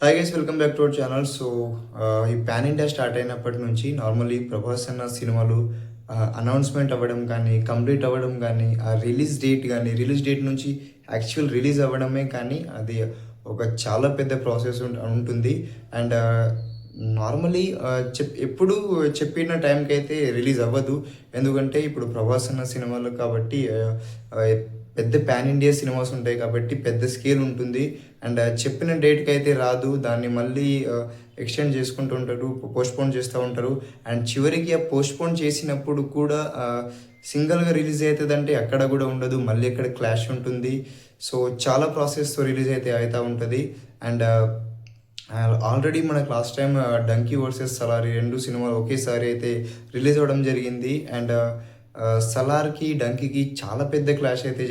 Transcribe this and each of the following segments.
Hi guys, welcome back to our channel. ఈ pan India start అయినప్పటి నుంచి normally Prabhas అన్న సినిమాలు అనౌన్స్మెంట్ అవ్వడం కానీ, కంప్లీట్ అవ్వడం కానీ, ఆ రిలీజ్ డేట్ నుంచి యాక్చువల్ రిలీజ్ అవ్వడమే కానీ అది ఒక చాలా పెద్ద ప్రాసెస్ ఉంటుంది. అండ్ నార్మలీ ఎప్పుడు చెప్పిన టైంకి అయితే రిలీజ్ అవ్వదు. ఎందుకంటే ఇప్పుడు ప్రభాస్ అన్న సినిమాలు కాబట్టి పెద్ద పాన్ ఇండియా సినిమాస్ ఉంటాయి కాబట్టి పెద్ద స్కేల్ ఉంటుంది. అండ్ చెప్పిన డేట్కి అయితే రాదు, దాన్ని మళ్ళీ ఎక్స్టెండ్ చేసుకుంటూ ఉంటారు, పోస్ట్పోన్ చేస్తూ ఉంటారు. అండ్ చివరికి ఆ పోస్ట్పోన్ చేసినప్పుడు కూడా సింగిల్గా రిలీజ్ అవుతుందంటే అక్కడ కూడా ఉండదు, మళ్ళీ అక్కడ క్లాష్ ఉంటుంది. సో చాలా ప్రాసెస్తో రిలీజ్ అయితే అవుతూ ఉంటుంది. అండ్ ఆల్రెడీ మనకు లాస్ట్ టైం డంకీ వర్సెస్ సలారీ రెండు సినిమాలు ఒకేసారి అయితే రిలీజ్ అవ్వడం జరిగింది. అండ్ సలార్కి డంకీకి చాలా పెద్ద క్లాష్ అయితే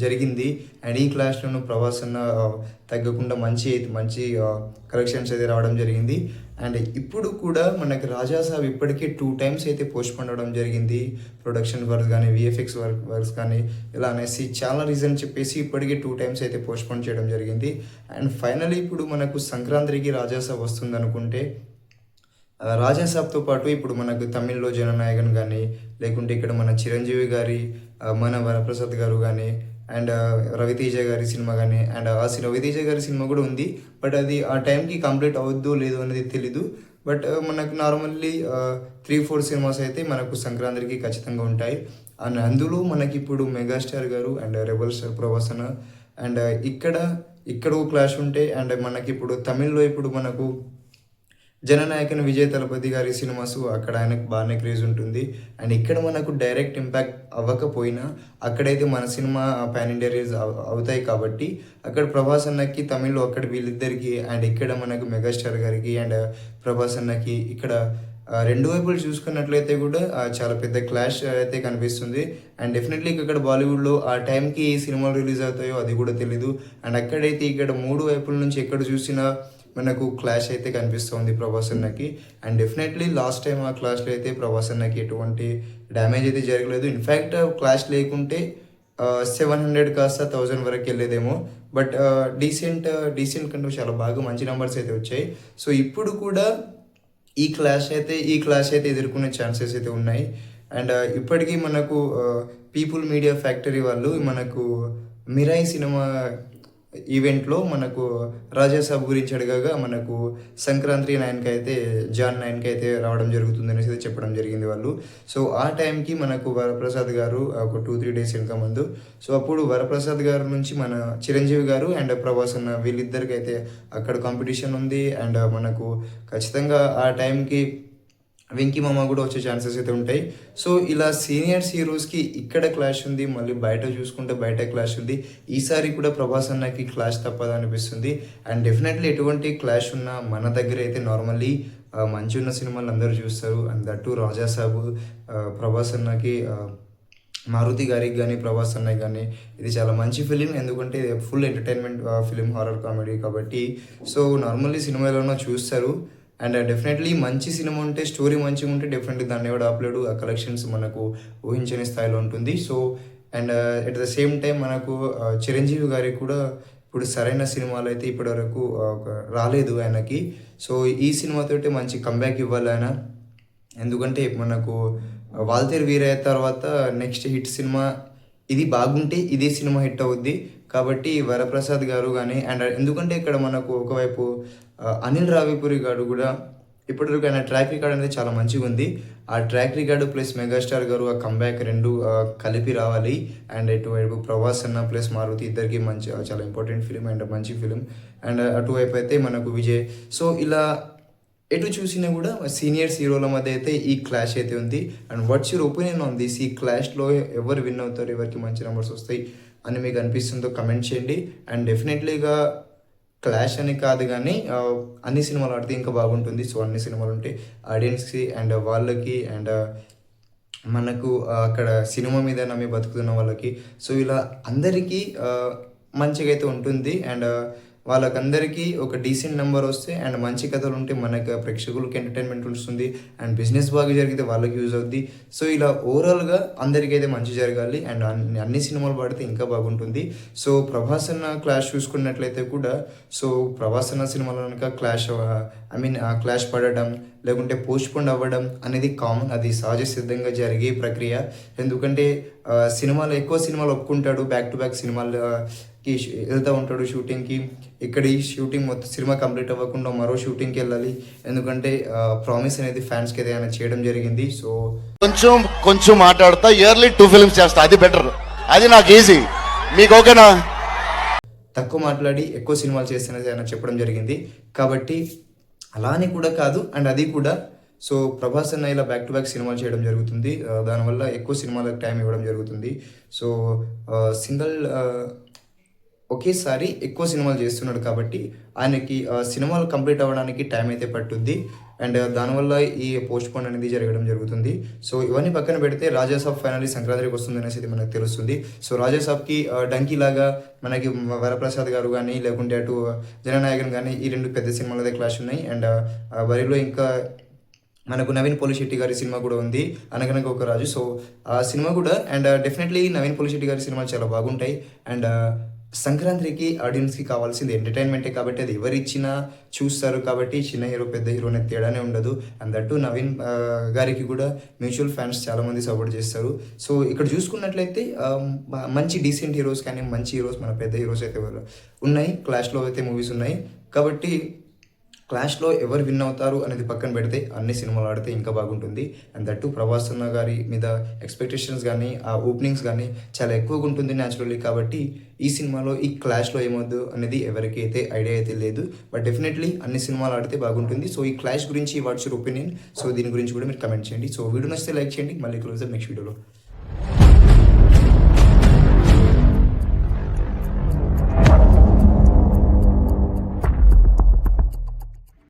జరిగింది. అండ్ ఈ క్లాష్లోనూ ప్రభాస్ అన్న తగ్గకుండా మంచి కలెక్షన్స్ అయితే రావడం జరిగింది. అండ్ ఇప్పుడు కూడా మనకి రాజా సాబ్ ఇప్పటికే 2 times అయితే పోస్ట్పోన్ అవ్వడం జరిగింది. ప్రొడక్షన్ వర్క్స్ కానీ, విఎఫ్ఎక్స్ వర్క్స్ కానీ ఇలా అనేసి చాలా రీజన్ చెప్పేసి ఇప్పటికే 2 times అయితే పోస్ట్పోన్ చేయడం జరిగింది. అండ్ ఫైనలీ ఇప్పుడు మనకు సంక్రాంతికి రాజా సాబ్ వస్తుంది అనుకుంటే, రాజా సాబ్తో పాటు ఇప్పుడు మనకు తమిళ్లో జననాయకన్ కానీ, లేకుంటే ఇక్కడ మన చిరంజీవి గారి మన వరప్రసాద్ గారు కానీ, అండ్ రవితేజ గారి సినిమా కానీ, అండ్ రవితేజ గారి సినిమా కూడా ఉంది. బట్ అది ఆ టైంకి కంప్లీట్ అవుద్దో లేదో అనేది తెలీదు. బట్ మనకు నార్మల్లీ 3-4 సినిమాస్ అయితే మనకు సంక్రాంతికి ఖచ్చితంగా ఉంటాయి. అండ్ అందులో మనకి ఇప్పుడు మెగాస్టార్ గారు అండ్ రెబల్ స్టార్ ప్రభాస్ అన్న అండ్ ఇక్కడ క్లాష్ ఉంటే, అండ్ మనకి ఇప్పుడు తమిళ్లో ఇప్పుడు మనకు జననాయకన్ విజయ్ తలపతి గారి సినిమాస్ అక్కడ ఆయనకు బాగానే క్రేజ్ ఉంటుంది. అండ్ ఇక్కడ మనకు డైరెక్ట్ ఇంపాక్ట్ అవ్వకపోయినా అక్కడైతే మన సినిమా పాన్ ఇండియా రిలీజ్ అవుతాయి కాబట్టి అక్కడ ప్రభాస్ అన్నకి తమిళ్లో అక్కడ వీళ్ళిద్దరికి, అండ్ ఇక్కడ మనకు మెగాస్టార్ గారికి అండ్ ప్రభాస్ అన్నకి ఇక్కడ రెండు వైపులు చూసుకున్నట్లయితే కూడా చాలా పెద్ద క్లాష్ అయితే కనిపిస్తుంది. అండ్ డెఫినెట్లీ ఇక్కడ బాలీవుడ్లో ఆ టైంకి ఏ సినిమాలు రిలీజ్ అవుతాయో అది కూడా తెలీదు. అండ్ అక్కడైతే ఇక్కడ 3 వైపుల నుంచి ఎక్కడ చూసినా మనకు క్లాష్ అయితే కనిపిస్తుంది ప్రభాస్ అన్నకి. అండ్ డెఫినెట్లీ లాస్ట్ టైం ఆ క్లాష్లో అయితే ప్రభాస్ అన్నకి ఎటువంటి డ్యామేజ్ అయితే జరగలేదు. ఇన్ఫ్యాక్ట్ క్లాష్ లేకుంటే 700 కాస్త 1000 వరకు వెళ్ళేదేమో. బట్ డీసెంట్ కంటే చాలా బాగా మంచి నెంబర్స్ అయితే వచ్చాయి. సో ఇప్పుడు కూడా ఈ క్లాష్ అయితే ఎదుర్కొనే ఛాన్సెస్ అయితే ఉన్నాయి. అండ్ ఇప్పటికీ మనకు పీపుల్ మీడియా ఫ్యాక్టరీ వాళ్ళు మనకు మిరాయి సినిమా ఈవెంట్లో మనకు రాజాసాబ్ గురించి అడగగా మనకు సంక్రాంతి 9కి అయితే జాన్ 9కి అయితే రావడం జరుగుతుంది అనేసి చెప్పడం జరిగింది వాళ్ళు. సో ఆ టైంకి మనకు వరప్రసాద్ గారు ఒక 2-3 days వెనక ముందు, సో అప్పుడు వరప్రసాద్ గారు నుంచి మన చిరంజీవి గారు అండ్ ప్రభాస్ అన్న వీళ్ళిద్దరికి అయితే అక్కడ కాంపిటీషన్ ఉంది. అండ్ మనకు ఖచ్చితంగా ఆ టైంకి వెంకీ మామ కూడా వచ్చే ఛాన్సెస్ అయితే ఉంటాయి. సో ఇలా సీనియర్స్ హీరోస్కి ఇక్కడ క్లాష్ ఉంది, మళ్ళీ బయట చూసుకుంటే బయట క్లాష్ ఉంది. ఈసారి కూడా ప్రభాస్ అన్నకి క్లాష్ తప్పదు అనిపిస్తుంది. అండ్ డెఫినెట్లీ ఎటువంటి క్లాష్ ఉన్నా మన దగ్గర అయితే నార్మల్లీ మంచి ఉన్న సినిమాలు అందరూ చూస్తారు. అండ్ దట్టు రాజా సాబు ప్రభాస్ అన్నకి మారుతి గారికి కానీ ప్రభాస్ అన్నకి కానీ ఇది చాలా మంచి ఫిలిం. ఎందుకంటే full entertainment film, horror comedy కాబట్టి సో నార్మల్లీ సినిమాలోనో చూస్తారు. అండ్ డెఫినెట్లీ మంచి సినిమా ఉంటే, స్టోరీ మంచిగా ఉంటే డెఫినెట్లీ దాన్ని ఎవడు ఆపలేడు. ఆ కలెక్షన్స్ మనకు ఊహించని స్థాయిలో ఉంటుంది. So and at the same time మనకు చిరంజీవి గారికి కూడా ఇప్పుడు సరైన సినిమాలు అయితే ఇప్పటివరకు రాలేదు ఆయనకి. సో ఈ సినిమాతోటి మంచి కంబ్యాక్ ఇవ్వాలి ఆయన. ఎందుకంటే మనకు వాల్తేరు వీరయ్య తర్వాత నెక్స్ట్ హిట్ సినిమా ఇది బాగుంటే ఇదే సినిమా హిట్ అవుద్ది. కాబట్టి వరప్రసాద్ గారు కానీ, అండ్ ఎందుకంటే ఇక్కడ మనకు ఒకవైపు అనిల్ రావిపూరి గారు కూడా ఇప్పటివరకు ఆయన ట్రాక్ రికార్డ్ అనేది చాలా మంచిగా ఉంది. ఆ ట్రాక్ రికార్డు ప్లస్ మెగాస్టార్ గారు ఆ కంబ్యాక్ రెండు కలిపి రావాలి. అండ్ ఇటువైపు ప్రభాస్ అన్న ప్లస్ మారుతి ఇద్దరికి మంచి చాలా ఇంపార్టెంట్ ఫిలిం అండ్ మంచి ఫిలిం. అండ్ అటువైపు అయితే మనకు విజయ్. సో ఇలా ఎటు చూసినా కూడా సీనియర్స్ హీరోల మధ్య అయితే ఈ క్లాష్ అయితే ఉంది. And what's your opinion on this? ఈ క్లాష్లో ఎవరు విన్ అవుతారు, ఎవరికి మంచి నెంబర్స్ వస్తాయి అని మీకు అనిపిస్తుందో కమెంట్ చేయండి. అండ్ డెఫినెట్లీగా క్లాష్ అని కాదు కానీ అన్ని సినిమాలు ఆడితే ఇంకా బాగుంటుంది. సో అన్ని సినిమాలు ఉంటే ఆడియన్స్కి అండ్ వాళ్ళకి అండ్ మనకు అక్కడ సినిమా మీద నమ్మి బతుకుతున్న వాళ్ళకి, సో ఇలా అందరికీ మంచిగా అయితే ఉంటుంది. అండ్ వాళ్ళకందరికీ ఒక డీసెంట్ నెంబర్ వస్తే అండ్ మంచి కథలు ఉంటే మనకు ప్రేక్షకులకి ఎంటర్టైన్మెంట్ వస్తుంది అండ్ బిజినెస్ బాగా జరిగితే వాళ్ళకి యూజ్ అవుద్ది. సో ఇలా ఓవరాల్గా అందరికైతే మంచి జరగాలి అండ్ అన్ని సినిమాలు పడితే ఇంకా బాగుంటుంది. సో ప్రభాస్ అన్న క్లాష్ చూసుకున్నట్లయితే కూడా సో ప్రభాస్ అన్న సినిమాలో కనుక క్లాష్ క్లాష్ పడడం లేకుంటే పోస్ట్పోన్ అవ్వడం అనేది కామన్, అది సహజ సిద్ధంగా జరిగే ప్రక్రియ. ఎందుకంటే ఎక్కువ సినిమాలు ఒప్పుకుంటాడు, బ్యాక్ టు బ్యాక్ సినిమాలకి వెళ్తూ ఉంటాడు షూటింగ్కి. ఇక్కడ ఈ షూటింగ్ మొత్తం సినిమా కంప్లీట్ అవ్వకుండా మరో షూటింగ్కి వెళ్ళాలి, ఎందుకంటే ప్రామిస్ అనేది ఫ్యాన్స్కి ఏదైనా చేయడం జరిగింది. సో కొంచెం కొంచెం మాట్లాడతా, ఇయర్లీ 2 ఫిల్మ్స్ చేస్తా, అది బెటర్, అది నాకు ఈజీ. మీకు ఓకేనా? తక్కువ మాట్లాడి ఎక్కువ సినిమాలు చేస్తున్నది ఆయన చెప్పడం జరిగింది. కాబట్టి అలా అని కూడా కాదు అండ్ అది కూడా సో ప్రభాస్ అన్న ఇలా బ్యాక్ టు బ్యాక్ సినిమాలు చేయడం జరుగుతుంది, దానివల్ల ఎక్కువ సినిమాలకు టైం ఇవ్వడం జరుగుతుంది. సో ఒకేసారి ఎక్కువ సినిమాలు చేస్తున్నాడు కాబట్టి ఆయనకి సినిమాలు కంప్లీట్ అవ్వడానికి టైం అయితే పట్టుద్ది అండ్ దానివల్ల ఈ పోస్ట్ పోన్ అనేది జరగడం జరుగుతుంది. సో ఇవన్నీ పక్కన పెడితే రాజాసాబ్ ఫైనల్లీ సంక్రాంతికి వస్తుంది అనేసి ఇది మనకు తెలుస్తుంది. సో రాజాసాబ్కి డంకీ లాగా మనకి వరప్రసాద్ గారు కానీ లేకుంటే అటు జననాయకన్ కానీ ఈ 2 పెద్ద సినిమాలదే క్లాష్ ఉన్నాయి. అండ్ వరిలో ఇంకా మనకు నవీన్ పోలిశెట్టి గారి సినిమా కూడా ఉంది, అనగనగా ఒక రాజు. సో ఆ సినిమా కూడా అండ్ డెఫినెట్లీ నవీన్ పోలిశెట్టి గారి సినిమాలు చాలా బాగుంటాయి. అండ్ సంక్రాంతికి ఆడియన్స్కి కావాల్సింది ఎంటర్టైన్మెంటే కాబట్టి అది ఎవరు ఇచ్చినా చూస్తారు. కాబట్టి చిన్న హీరో పెద్ద హీరో అనేది తేడానే ఉండదు. అండ్ దట్టు నవీన్ గారికి కూడా మ్యూచువల్ ఫ్యాన్స్ చాలామంది సపోర్ట్ చేస్తారు. సో ఇక్కడ చూసుకున్నట్లయితే మంచి డీసెంట్ హీరోస్ కానీ మంచి హీరోస్ మన పెద్ద హీరోస్ అయితే ఉన్నాయి, క్లాష్లో అయితే మూవీస్ ఉన్నాయి. కాబట్టి క్లాష్లో ఎవరు విన్ అవుతారు అనేది పక్కన పెడితే అన్ని సినిమాలు ఆడితే ఇంకా బాగుంటుంది. అండ్ దట్టు ప్రభాస్ అన్న గారి మీద ఎక్స్పెక్టేషన్స్ కానీ ఆ ఓపెనింగ్స్ కానీ చాలా ఎక్కువగా ఉంటుంది న్యాచురల్లీ. కాబట్టి ఈ సినిమాలో ఈ క్లాష్లో ఏమవుద్దు అనేది ఎవరికి అయితే ఐడియా అయితే లేదు, బట్ డెఫినెట్లీ అన్ని సినిమాలు ఆడితే బాగుంటుంది. సో ఈ క్లాష్ గురించి వాట్స్ యువర్ ఒపీనియన్? సో దీని గురించి కూడా మీరు కమెంట్ చేయండి. సో వీడియో నచ్చితే లైక్ చేయండి, మళ్ళీ క్లోజ్ నెక్స్ట్ వీడియోలో.